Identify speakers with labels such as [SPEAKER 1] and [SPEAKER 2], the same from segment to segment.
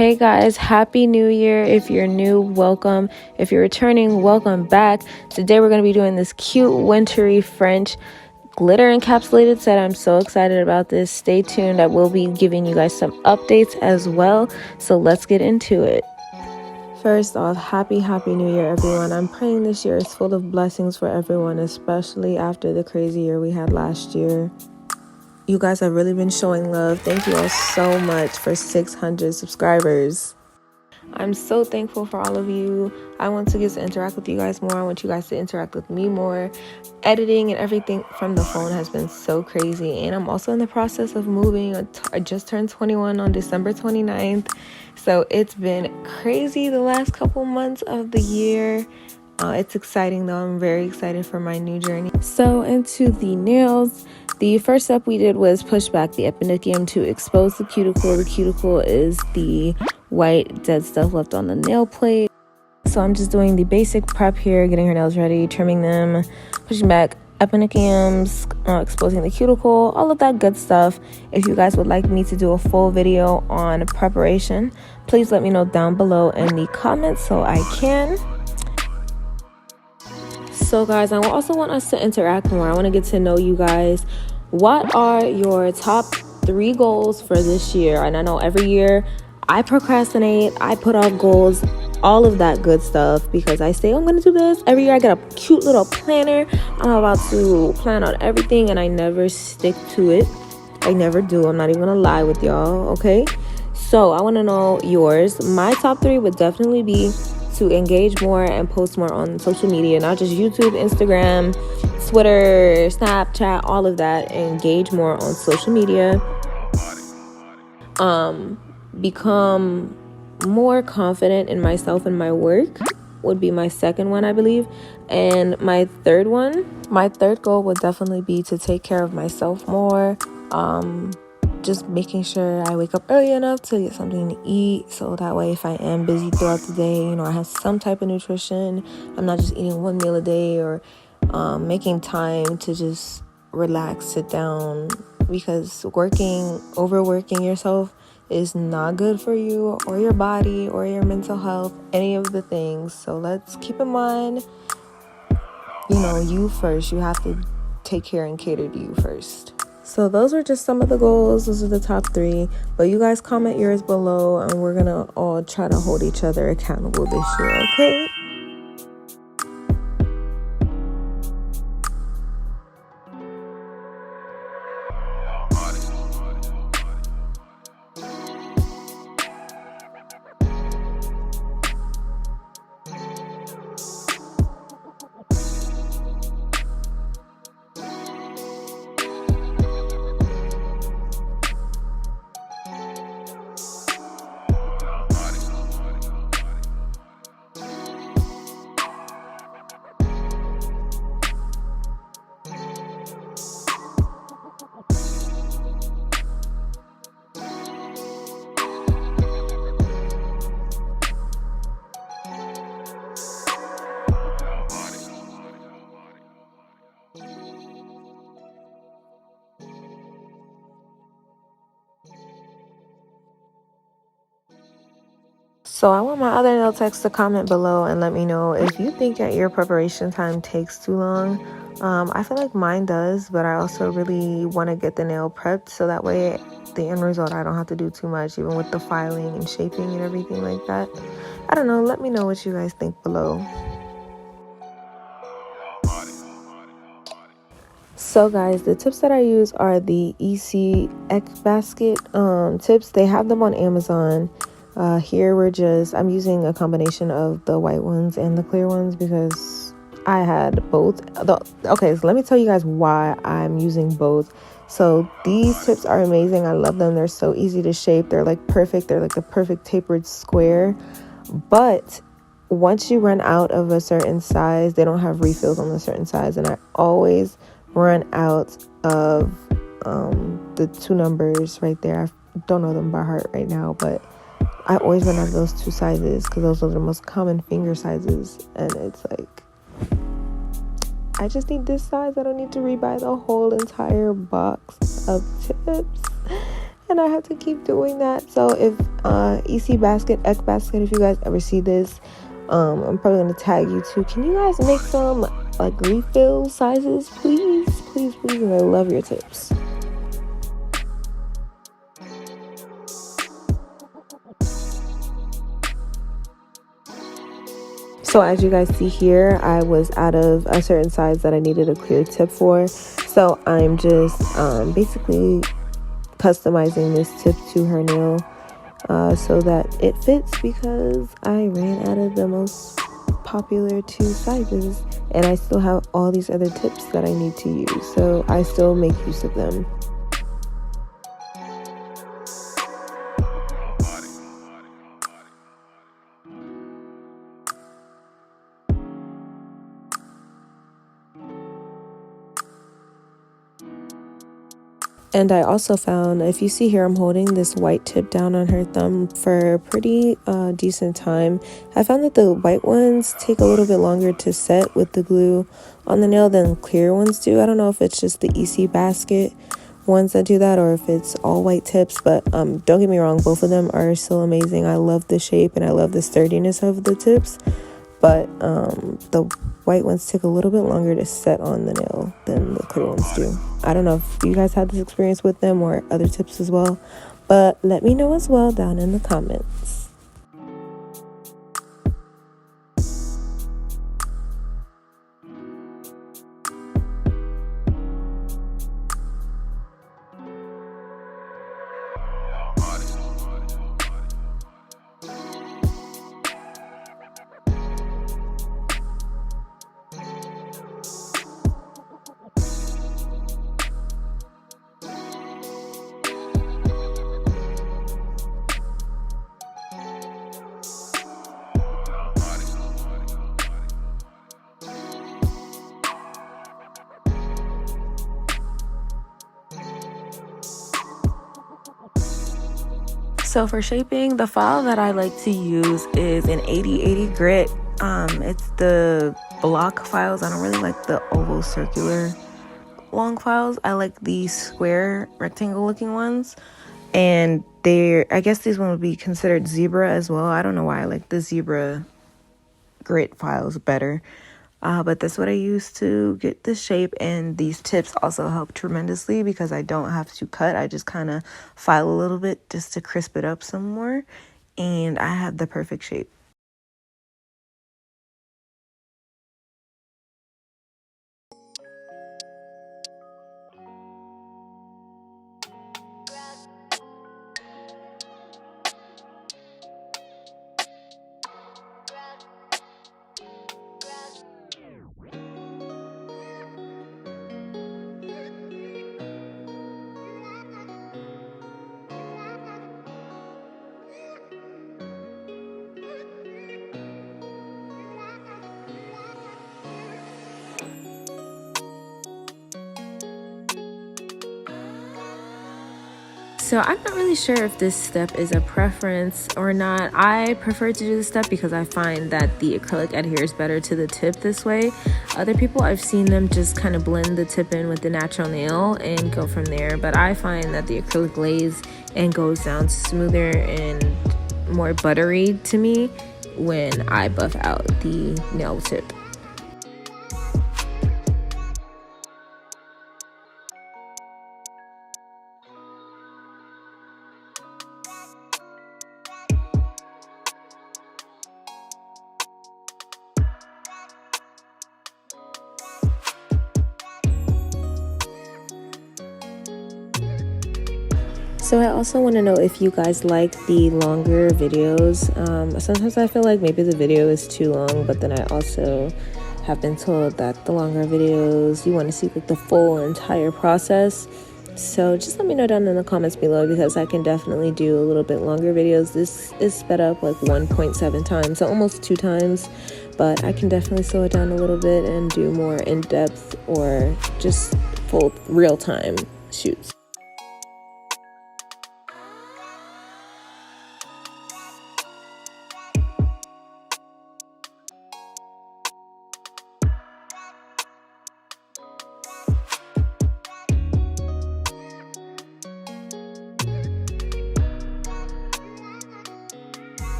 [SPEAKER 1] Hey guys, happy new year. If you're new, welcome. If you're returning, welcome back. Today we're going to be doing this cute wintry French glitter encapsulated set. I'm so excited about this. Stay tuned. I will be giving you guys some updates as well. So let's get into it. First off, happy new year, everyone. I'm praying this year is full of blessings for everyone, especially after the crazy year we had last year. You guys have really been showing love. Thank you all so much for 600 subscribers. I'm so thankful for all of you. I want to get to interact with you guys more. I want you guys to interact with me more. Editing and everything from the phone has been so crazy. And I'm also in the process of moving. I just turned 21 on December 29th. So it's been crazy the last couple months of the year. It's exciting though. I'm very excited for my new journey. So into the nails. The first step we did was push back the epinicium to expose the cuticle. The cuticle is the white dead stuff left on the nail plate. So I'm just doing the basic prep here, getting her nails ready, trimming them, pushing back epiniciums, exposing the cuticle, all of that good stuff. If you guys would like me to do a full video on preparation, please let me know down below in the comments so I can. So guys, I also want us to interact more. I want to get to know you guys. What are your top 3 goals for this year? And I know every year I procrastinate, I put off goals, all of that good stuff, because I say I'm going to do this. Every year I get a cute little planner. I'm about to plan out everything and I never stick to it. I never do. I'm not even going to lie with y'all, okay? So I want to know yours. My top 3 would definitely be to engage more and post more on social media, not just YouTube, Instagram, Twitter, Snapchat, all of that. Engage more on social media. Become more confident in myself and my work would be my second one, I believe. And my third goal would definitely be to take care of myself more. Just making sure I wake up early enough to get something to eat, so that way if I am busy throughout the day, I have some type of nutrition. I'm not just eating one meal a day, or making time to just relax, sit down, because overworking yourself is not good for you or your body or your mental health, any of the things. So let's keep in mind, you first. You have to take care and cater to you first. So those are just some of the goals. Those are the top 3. But you guys comment yours below and we're going to all try to hold each other accountable this year, okay? So I want my other nail techs to comment below and let me know if you think that your preparation time takes too long. I feel like mine does, but I also really want to get the nail prepped so that way the end result, I don't have to do too much, even with the filing and shaping and everything like that. I don't know. Let me know what you guys think below. So guys, the tips that I use are the EC Basket tips. They have them on Amazon. Here I'm using a combination of the white ones and the clear ones because I had both. Okay, so let me tell you guys why I'm using both. So these tips are amazing. I love them. They're so easy to shape. They're like perfect. They're like the perfect tapered square. But once you run out of a certain size, they don't have refills on a certain size. And I always run out of the 2 numbers right there. I don't know them by heart right now, but I always run out of those 2 sizes because those are the most common finger sizes. And it's like, I just need this size. I don't need to rebuy the whole entire box of tips. And I have to keep doing that. So if EC basket, Egg basket, if you guys ever see this. I'm probably gonna tag you too. Can you guys make some like refill sizes, please? Please, please. And I love your tips. So as you guys see here, I was out of a certain size that I needed a clear tip for. So I'm just basically customizing this tip to her nail so that it fits, because I ran out of the most popular 2 sizes and I still have all these other tips that I need to use. So I still make use of them. And I also found, if you see here, I'm holding this white tip down on her thumb for a pretty decent time. I found that the white ones take a little bit longer to set with the glue on the nail than clear ones do. I don't know if it's just the EC basket ones that do that or if it's all white tips, but don't get me wrong, both of them are still amazing. I love the shape and I love the sturdiness of the tips, but the white ones take a little bit longer to set on the nail than the clear ones do. I don't know if you guys had this experience with them or other tips as well, but let me know as well down in the comments. So for shaping, the file that I like to use is an 8080 grit. It's the block files. I don't really like the oval circular long files. I like the square rectangle looking ones, and I guess these ones would be considered zebra as well. I don't know why I like the zebra grit files better. But that's what I use to get the shape, and these tips also help tremendously because I don't have to cut. I just kind of file a little bit just to crisp it up some more, and I have the perfect shape. So I'm not really sure if this step is a preference or not. I prefer to do this step because I find that the acrylic adheres better to the tip this way. Other people, I've seen them just kind of blend the tip in with the natural nail and go from there. But I find that the acrylic lays and goes down smoother and more buttery to me when I buff out the nail tip. So I also want to know if you guys like the longer videos. Sometimes I feel like maybe the video is too long, but then I also have been told that the longer videos, you want to see like the full entire process. So just let me know down in the comments below, because I can definitely do a little bit longer videos. This is sped up like 1.7 times, so almost 2 times, but I can definitely slow it down a little bit and do more in-depth or just full real-time shoots.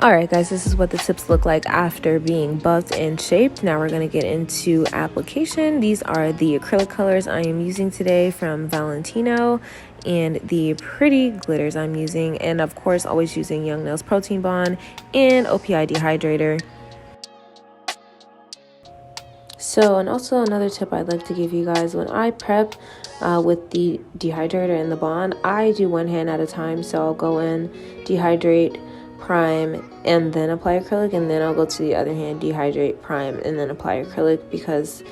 [SPEAKER 1] Alright guys, this is what the tips look like after being buffed and shaped. Now we're going to get into application. These are the acrylic colors I am using today from Valentino and the pretty glitters I'm using, and of course always using Young Nails Protein Bond and OPI Dehydrator. So, and also another tip I'd like to give you guys, when I prep with the dehydrator and the bond, I do one hand at a time. So I'll go in, dehydrate, prime, and then apply acrylic, and then I'll go to the other hand, dehydrate, prime, and then apply acrylic, because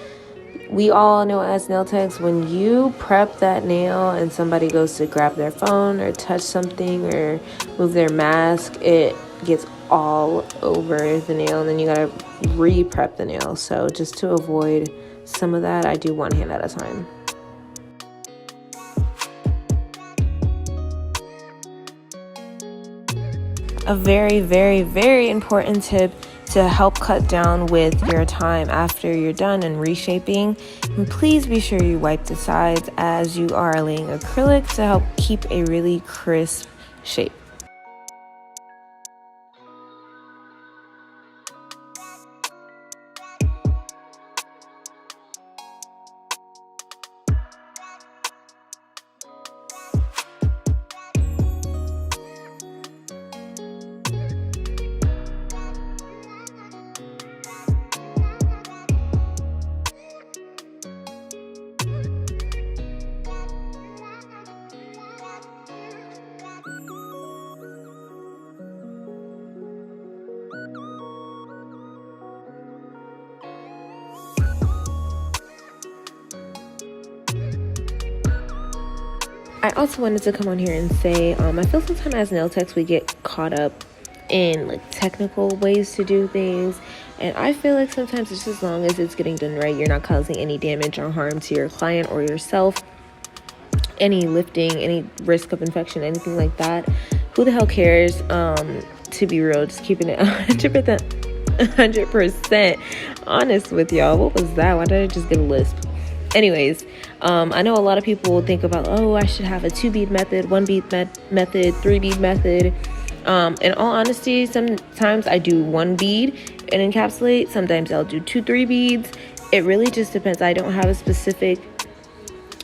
[SPEAKER 1] we all know as nail techs, when you prep that nail and somebody goes to grab their phone or touch something or move their mask, it gets all over the nail, and then you gotta re-prep the nail. So just to avoid some of that, I do one hand at a time. A very, very, very important tip to help cut down with your time after you're done and reshaping. And please be sure you wipe the sides as you are laying acrylic to help keep a really crisp shape. I also wanted to come on here and say, I feel sometimes as nail techs we get caught up in like technical ways to do things, and I feel like sometimes it's as long as it's getting done right, you're not causing any damage or harm to your client or yourself, any lifting, any risk of infection, anything like that. Who the hell cares? To be real, just keeping it 100% honest with y'all. What was that? Why did I just get a lisp? Anyways, I know a lot of people will think about, oh, I should have a 2-bead method, 1-bead method, 3-bead method. In all honesty, sometimes I do 1 bead and encapsulate. Sometimes I'll do 2-3 beads. It really just depends. I don't have a specific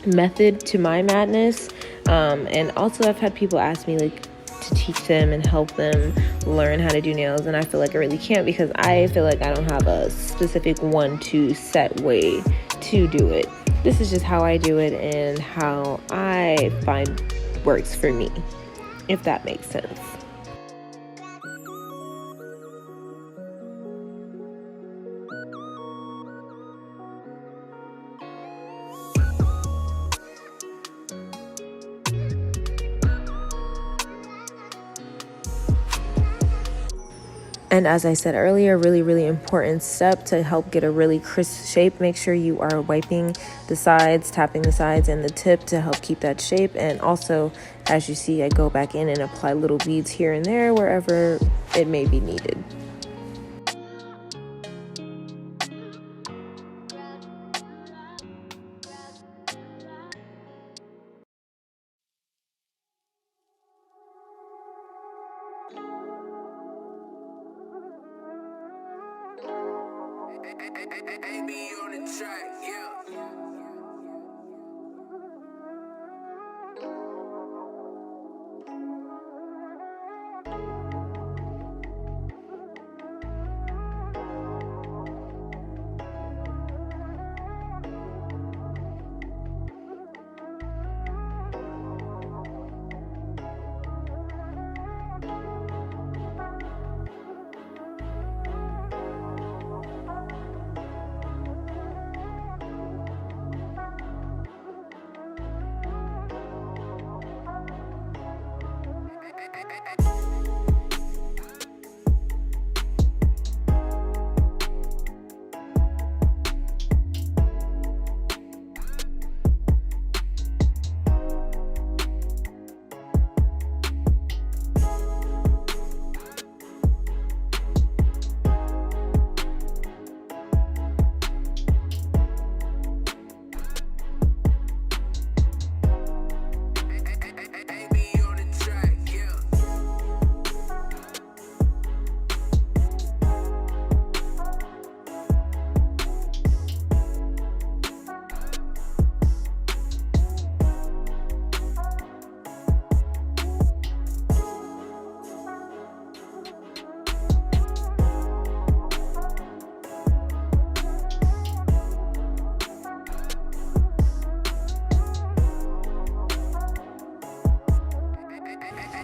[SPEAKER 1] method to my madness. And also I've had people ask me like to teach them and help them learn how to do nails, and I feel like I really can't, because I feel like I don't have a specific 1-2 set way to do it. This is just how I do it and how I find works for me, if that makes sense. And as I said earlier, really, really important step to help get a really crisp shape. Make sure you are wiping the sides, tapping the sides and the tip to help keep that shape. And also, as you see, I go back in and apply little beads here and there wherever it may be needed.
[SPEAKER 2] On the track, yeah.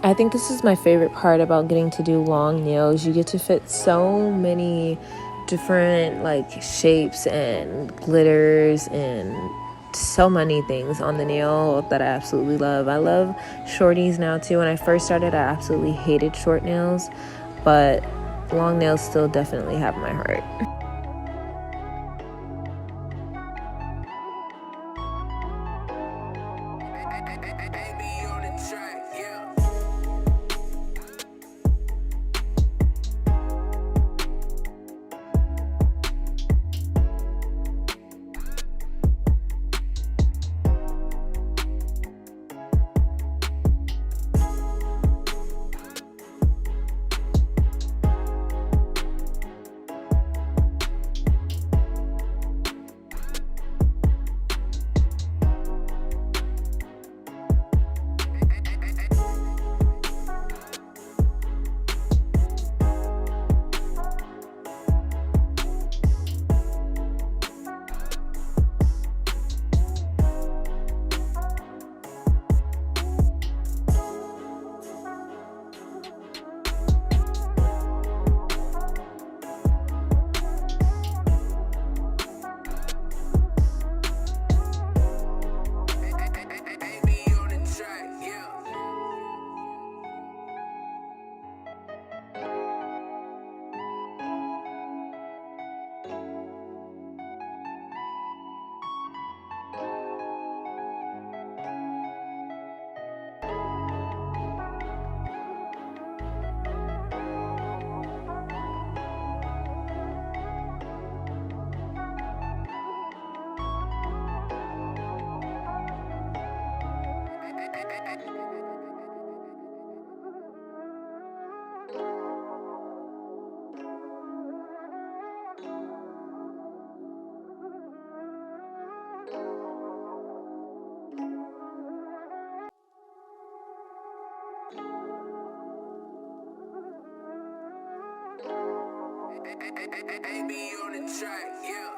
[SPEAKER 1] I think this is my favorite part about getting to do long nails. You get to fit so many different like shapes and glitters and so many things on the nail that I absolutely love. I love shorties now too. When I first started, I absolutely hated short nails, but long nails still definitely have my heart.
[SPEAKER 2] Baby on the track, yeah. Baby on the track, yeah. Baby on the track, yeah.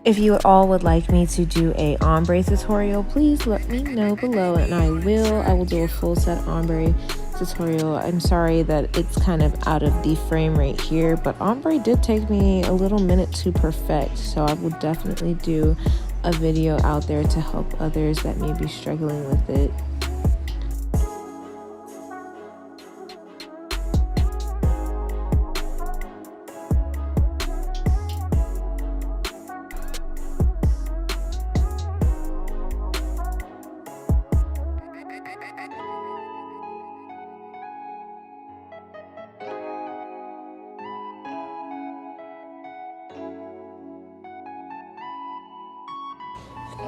[SPEAKER 1] If you all would like me to do a ombre tutorial, please let me know below and I will do a full set ombre tutorial. I'm sorry that it's kind of out of the frame right here, but ombre did take me a little minute to perfect, so I will definitely do a video out there to help others that may be struggling with it.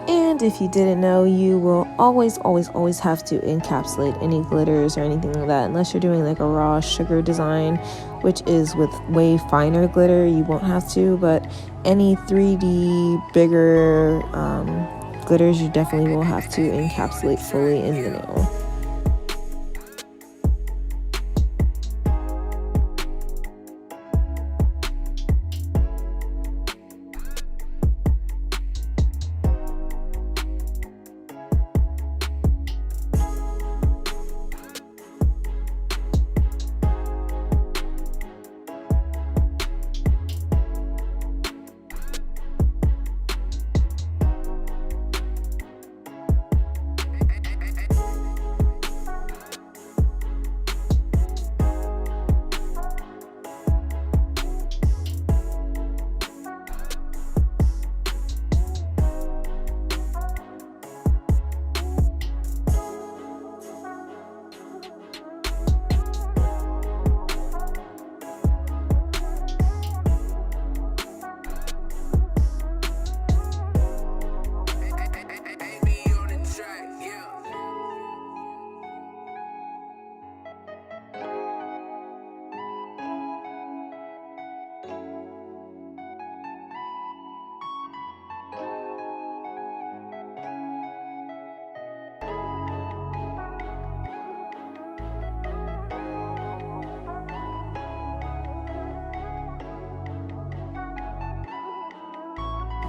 [SPEAKER 1] And if you didn't know, you will always have to encapsulate any glitters or anything like that, unless you're doing like a raw sugar design, which is with way finer glitter. You won't have to, but any 3D bigger glitters, you definitely will have to encapsulate fully in the nail.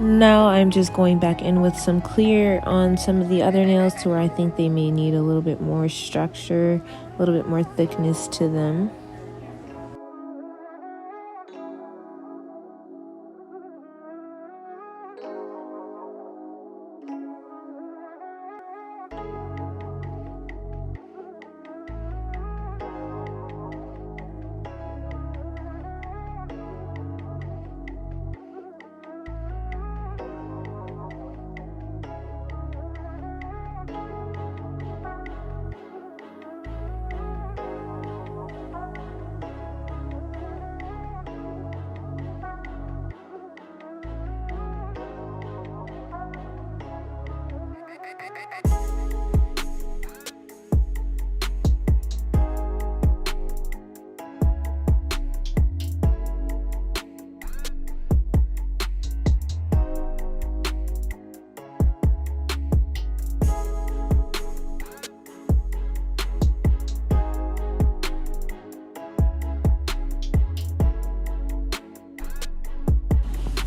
[SPEAKER 1] Now I'm just going back in with some clear on some of the other nails to where I think they may need a little bit more structure, a little bit more thickness to them.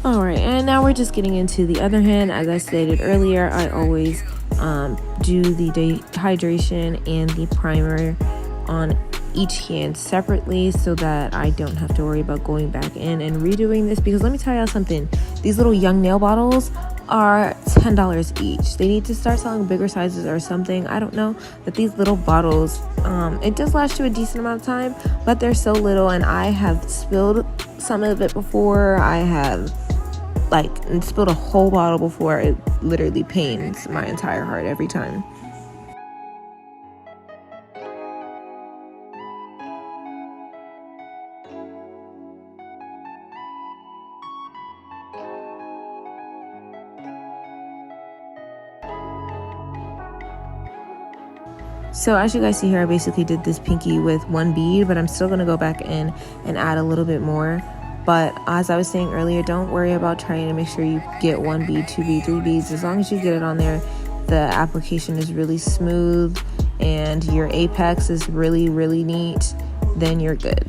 [SPEAKER 1] Alright, and now we're just getting into the other hand. As I stated earlier, I always do the hydration and the primer on each hand separately so that I don't have to worry about going back in and redoing this, because let me tell y'all something, these little young nail bottles are $10 each. They need to start selling bigger sizes or something, I don't know, but these little bottles, it does last you a decent amount of time, but they're so little, and I have spilled some of it before. I have spilled a whole bottle before. It literally pains my entire heart every time. So as you guys see here, I basically did this pinky with one bead, but I'm still going to go back in and add a little bit more. But as I was saying earlier, don't worry about trying to make sure you get one bead, two bead, three beads. As long as you get it on there, the application is really smooth and your apex is really, really neat, then you're good.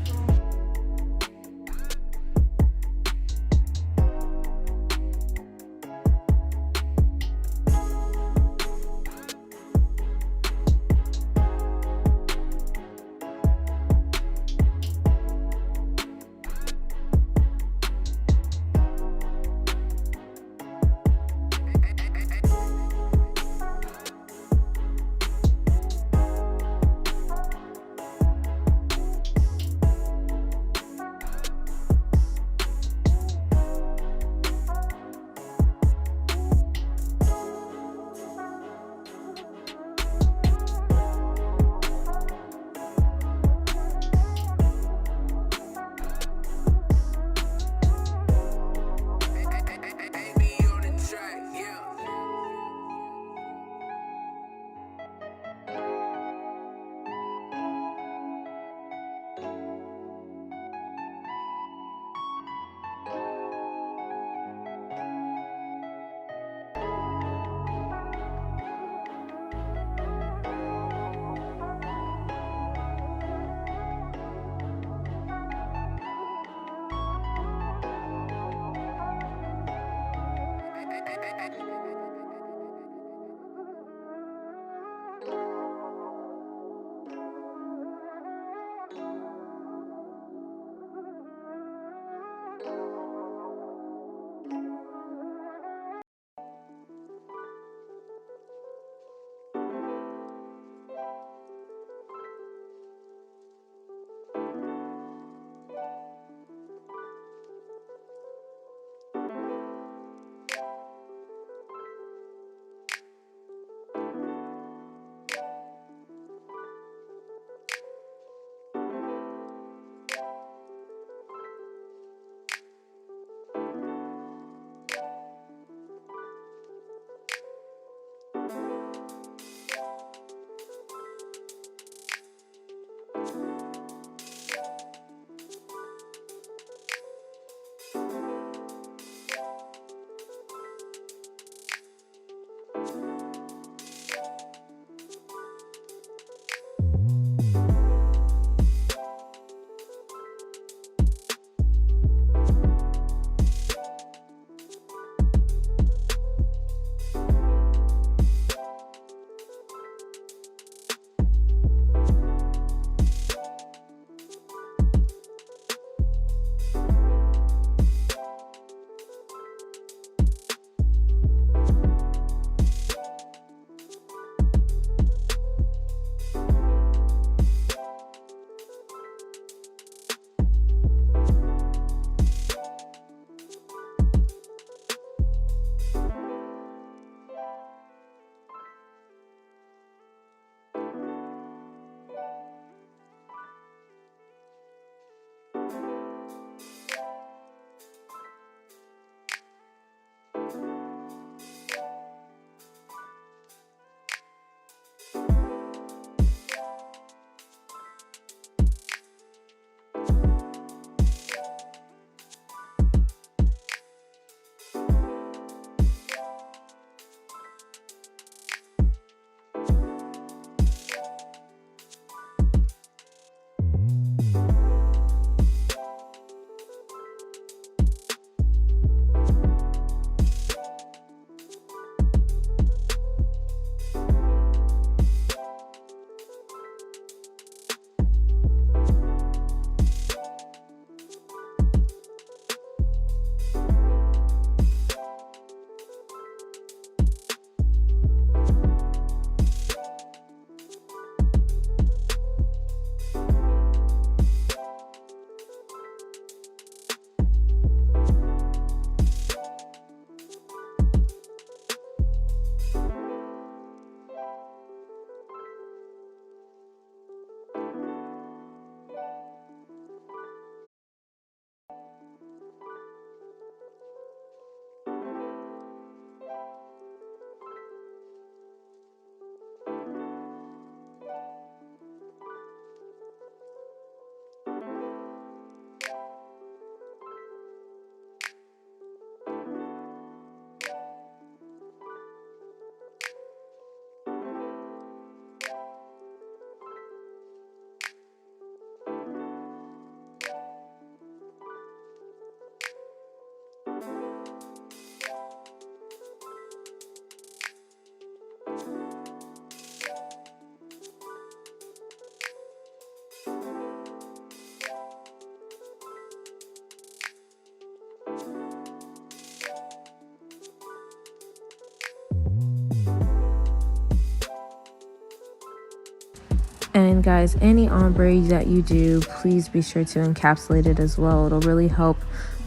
[SPEAKER 1] And guys, any ombre that you do, please be sure to encapsulate it as well. It'll really help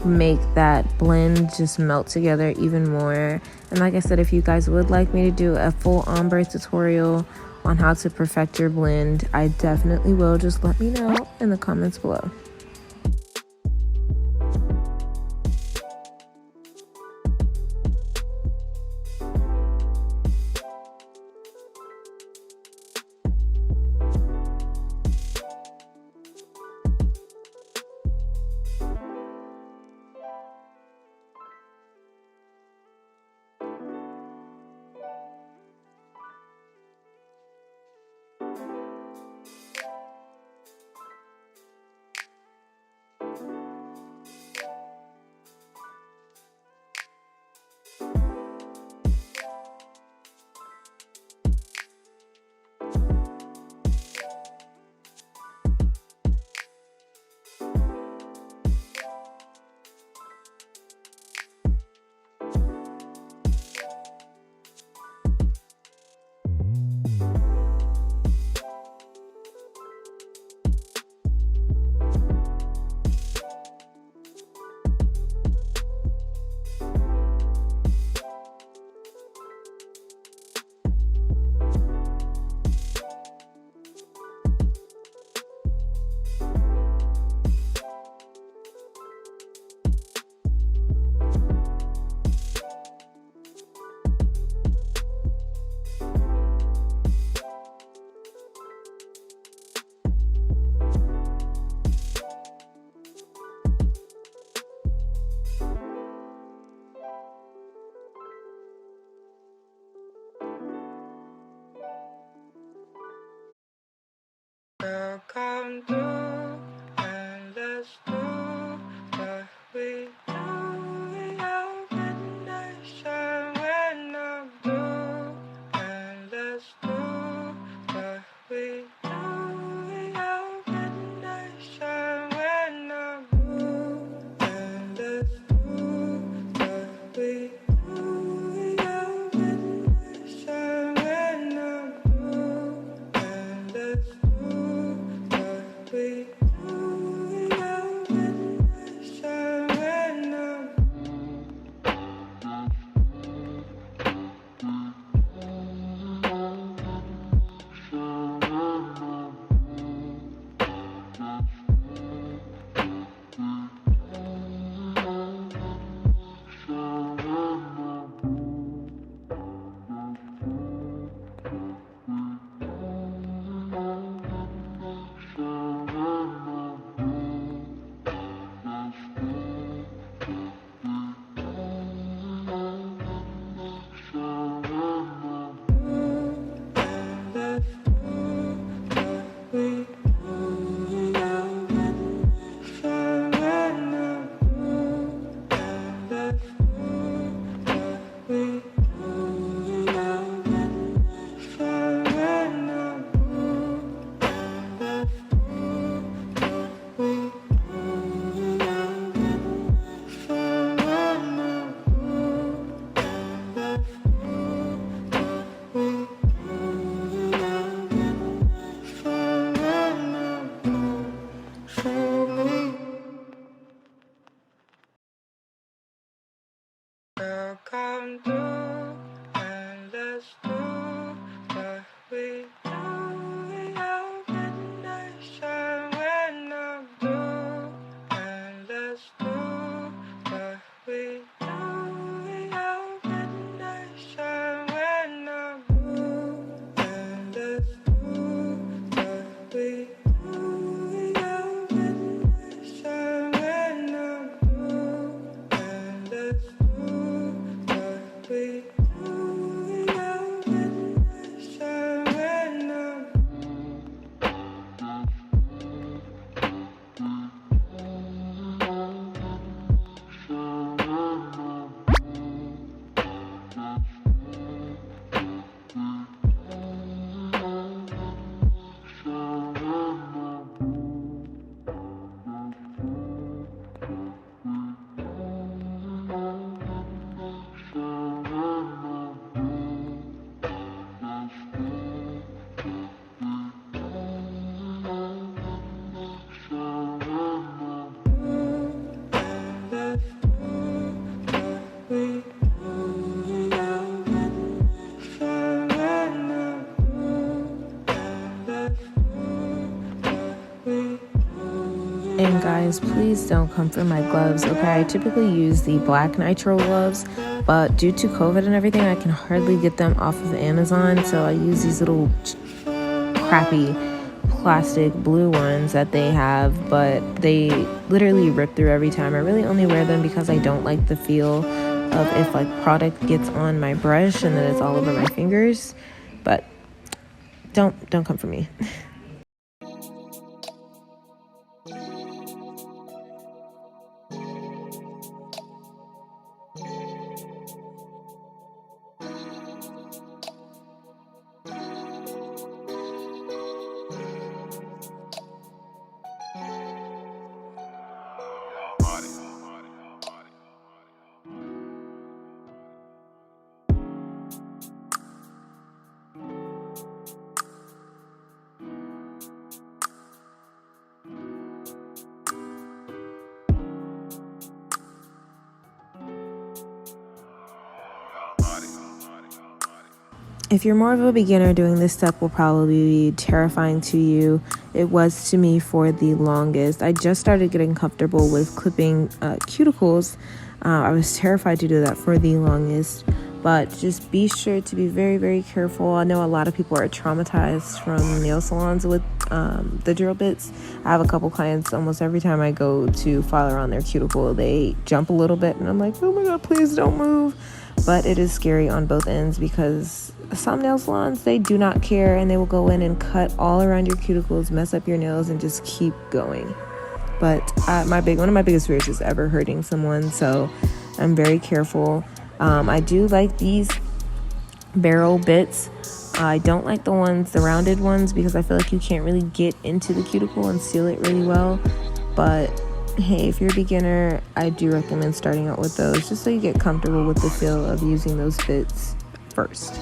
[SPEAKER 1] make that blend just melt together even more. And like I said, if you guys would like me to do a full ombre tutorial on how to perfect your blend, I definitely will. Just let me know in the comments below.
[SPEAKER 2] Come through and let's do what we do. We have midnight shine when I'm through. And let's do what we do. We have midnight shine when I'm through. And let's do what we do. We have midnight shine when I'm through. And let's do we have midnight shine when I'm come through and let's do what we do. We have midnight shine when I'm through. And let's do what we do. We have midnight shine when I'm through. And let's do what we do. We have midnight shine when I'm through. And let's we have midnight shine when I'm shine when I'm
[SPEAKER 1] guys, please don't come for my gloves, okay? I typically use the black nitro gloves, but due to COVID and everything, I can hardly get them off of Amazon, so I use these little crappy plastic blue ones that they have, but they literally rip through every time. I really only wear them because I don't like the feel of if like product gets on my brush and then it's all over my fingers. But don't come for me. If you're more of a beginner, doing this step will probably be terrifying to you. It was to me for the longest. I just started getting comfortable with clipping cuticles. I was terrified to do that for the longest, but just be sure to be very, very careful. I know a lot of people are traumatized from nail salons with the drill bits. I have a couple clients almost every time I go to file around their cuticle, they jump a little bit and I'm like, oh my God, please don't move. But it is scary on both ends because some nail salons, they do not care and they will go in and cut all around your cuticles, mess up your nails, and just keep going. But one of my biggest fears is ever hurting someone, so I'm very careful. I do like these barrel bits. I don't like the rounded ones, because I feel like you can't really get into the cuticle and seal it really well. But hey, if you're a beginner, I do recommend starting out with those just so you get comfortable with the feel of using those bits first.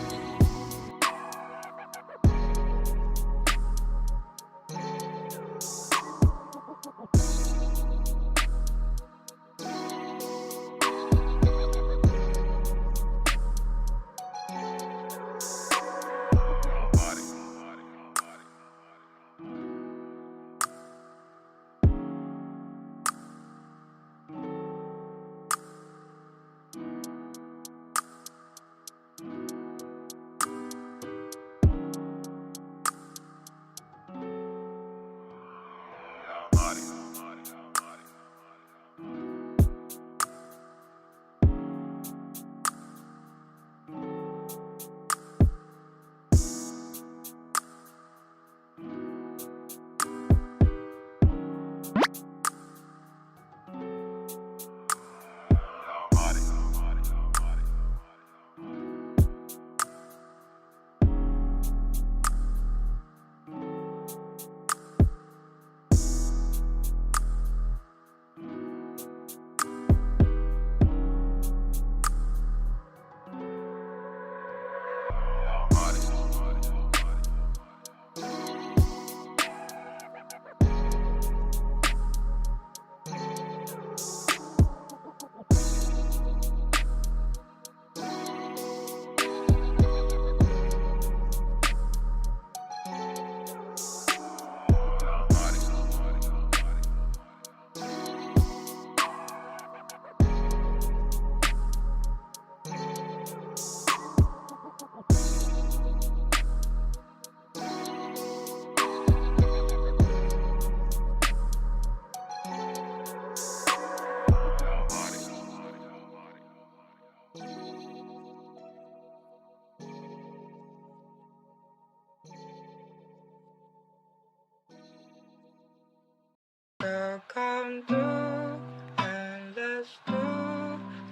[SPEAKER 2] Girl, come through and let's do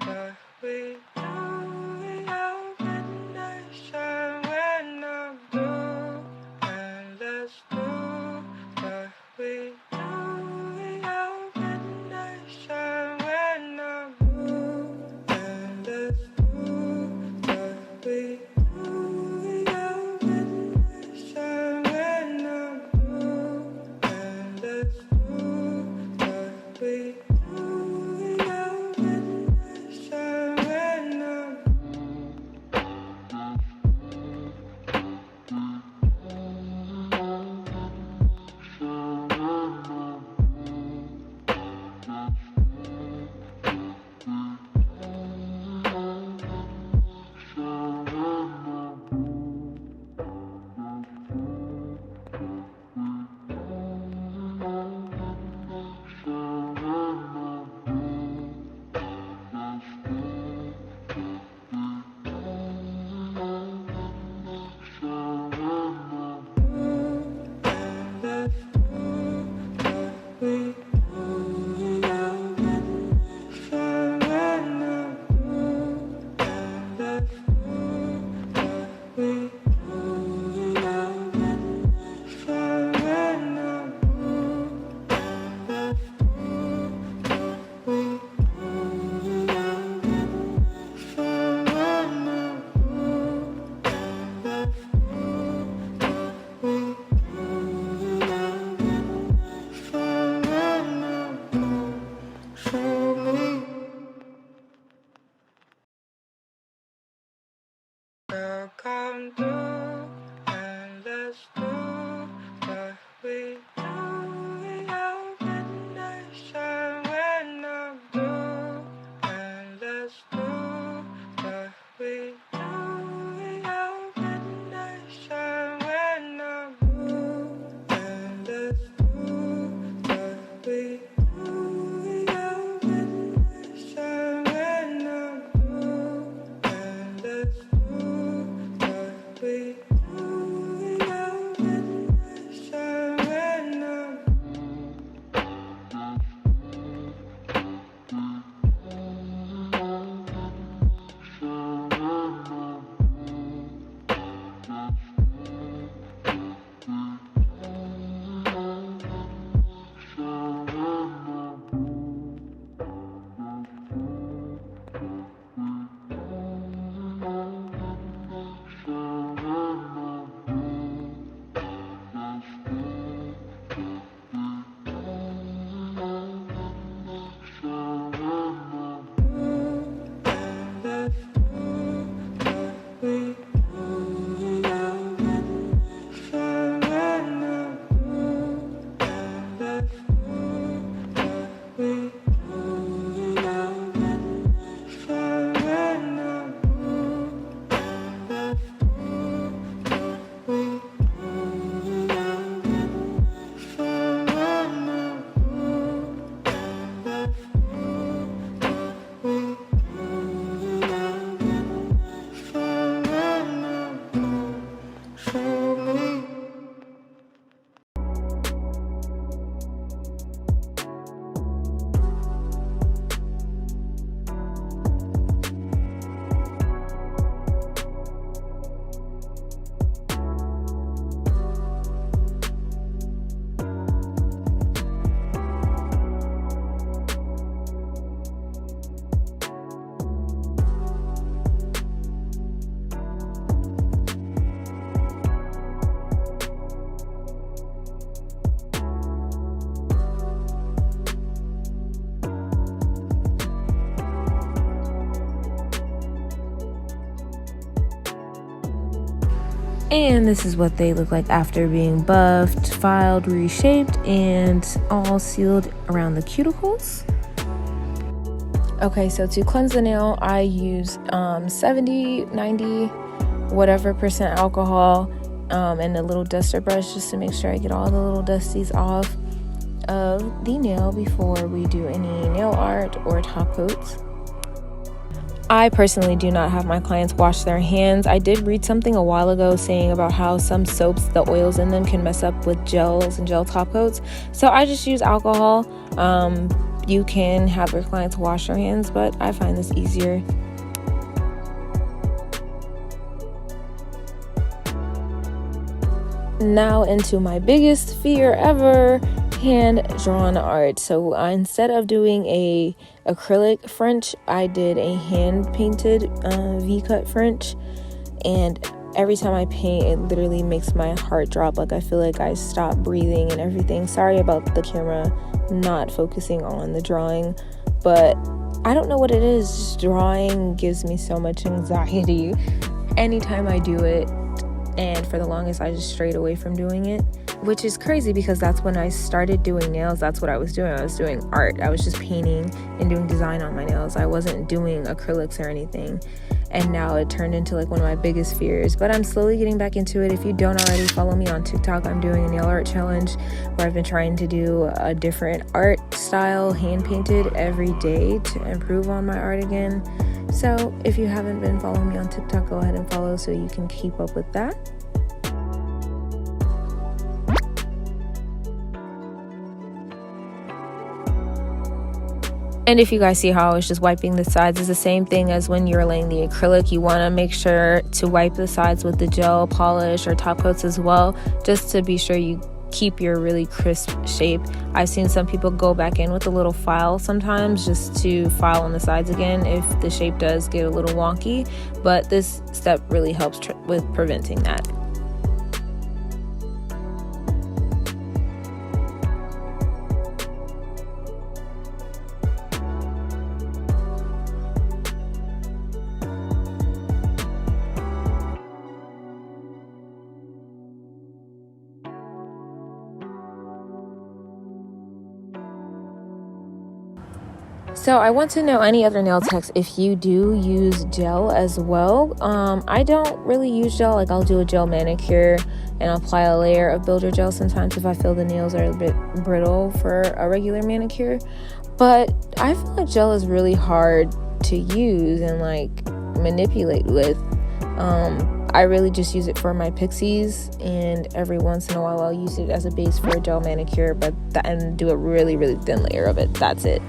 [SPEAKER 2] what we do. Out in the shine when I'm through, and let's do what we do. Out in the shine when I'm through, and let's do what we do. Out in the shine when I'm through, and let's do what we So come through and let's do what we do. We have midnight when I'm blue. And let's do what we do. We have midnight when I'm blue. And let's do what we do. We have midnight when I'm blue. And let's do what we do. We have midnight when I'm
[SPEAKER 1] And this is what they look like after being buffed, filed, reshaped, and all sealed around the cuticles. Okay, so to cleanse the nail, I use 70, 90, whatever percent alcohol and a little duster brush just to make sure I get all the little dusties off of the nail before we do any nail art or top coats. I personally do not have my clients wash their hands. I did read something a while ago saying about how some soaps, the oils in them can mess up with gels and gel top coats. So I just use alcohol. You can have your clients wash their hands, but I find this easier. Now into my biggest fear ever, hand-drawn art. So instead of doing a acrylic French, I did a hand-painted V-cut French, and every time I paint, it literally makes my heart drop. Like I feel like I stop breathing and everything. Sorry about the camera not focusing on the drawing, but I don't know what it is. Just drawing gives me so much anxiety anytime I do it, and for the longest I just strayed away from doing it, which is crazy because that's when I started doing nails. That's what I was doing. I was doing art. I was just painting and doing design on my nails. I wasn't doing acrylics or anything, and now it turned into like one of my biggest fears, but I'm slowly getting back into it. If you don't already follow me on TikTok, I'm doing a nail art challenge where I've been trying to do a different art style, hand painted, every day to improve on my art again. So if you haven't been following me on TikTok, go ahead and follow so you can keep up with that. And if you guys see how I was just wiping the sides, it's the same thing as when you're laying the acrylic. You want to make sure to wipe the sides with the gel polish or top coats as well, just to be sure you keep your really crisp shape. I've seen some people go back in with a little file sometimes just to file on the sides again if the shape does get a little wonky, but this step really helps with preventing that. So I want to know, any other nail techs, if you do use gel as well. I don't really use gel. Like, I'll do a gel manicure and I'll apply a layer of builder gel sometimes if I feel the nails are a bit brittle for a regular manicure. But I feel like gel is really hard to use and like manipulate with. I really just use it for my pixies, and every once in a while I'll use it as a base for a gel manicure, and do a really, really thin layer of it. That's it.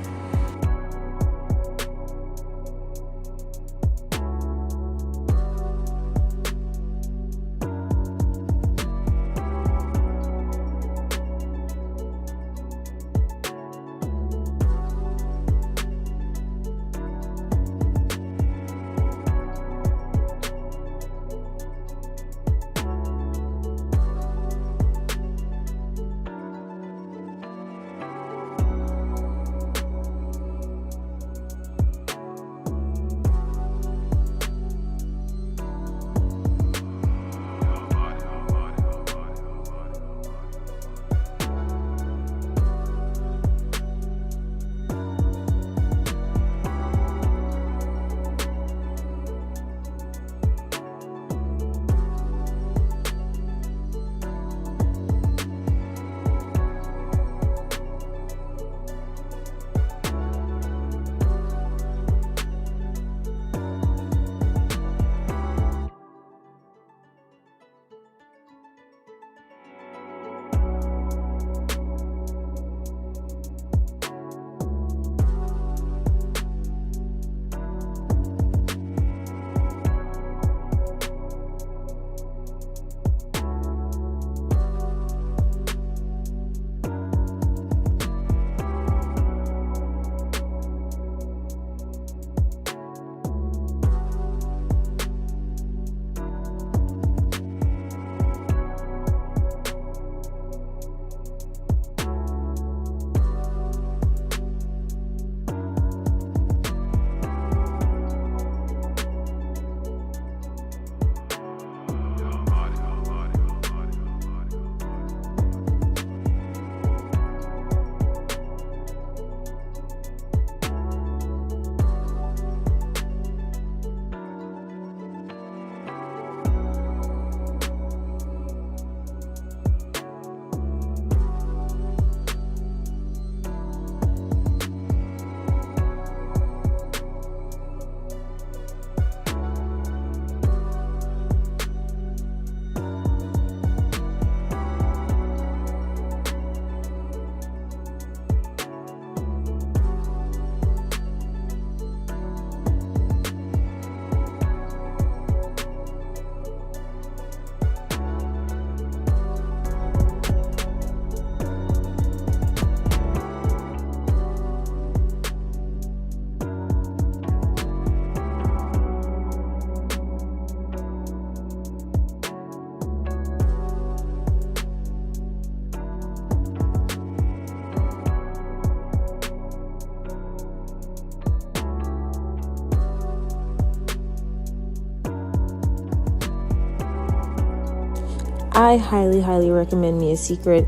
[SPEAKER 1] I highly, highly recommend me a Secret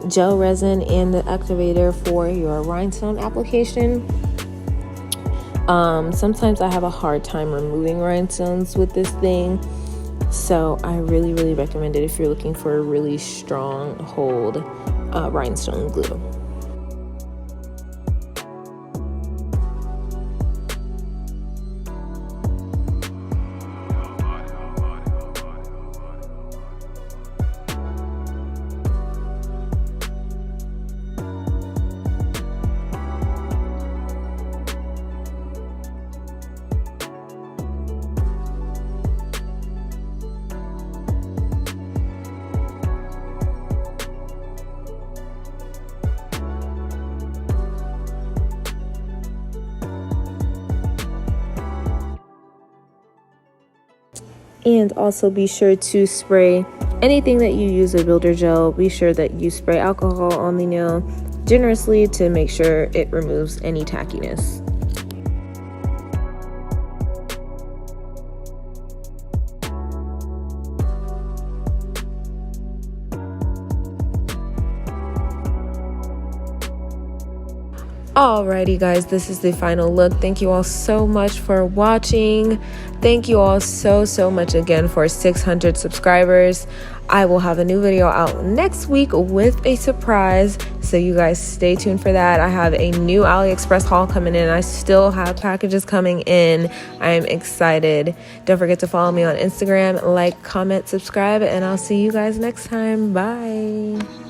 [SPEAKER 1] gel resin and the activator for your rhinestone application. Sometimes I have a hard time removing rhinestones with this thing, so I really, really recommend it if you're looking for a really strong hold rhinestone glue. And also be sure to spray anything that you use a builder gel. Be sure that you spray alcohol on the nail generously to make sure it removes any tackiness. Alrighty guys, this is the final look. Thank you all so much for watching. Thank you all so much again for 600 subscribers. I will have a new video out next week with a surprise, so you guys stay tuned for that. I have a new AliExpress haul coming in. I still have packages coming in. I am excited. Don't forget to follow me on Instagram, like, comment, subscribe, and I'll see you guys next time. Bye.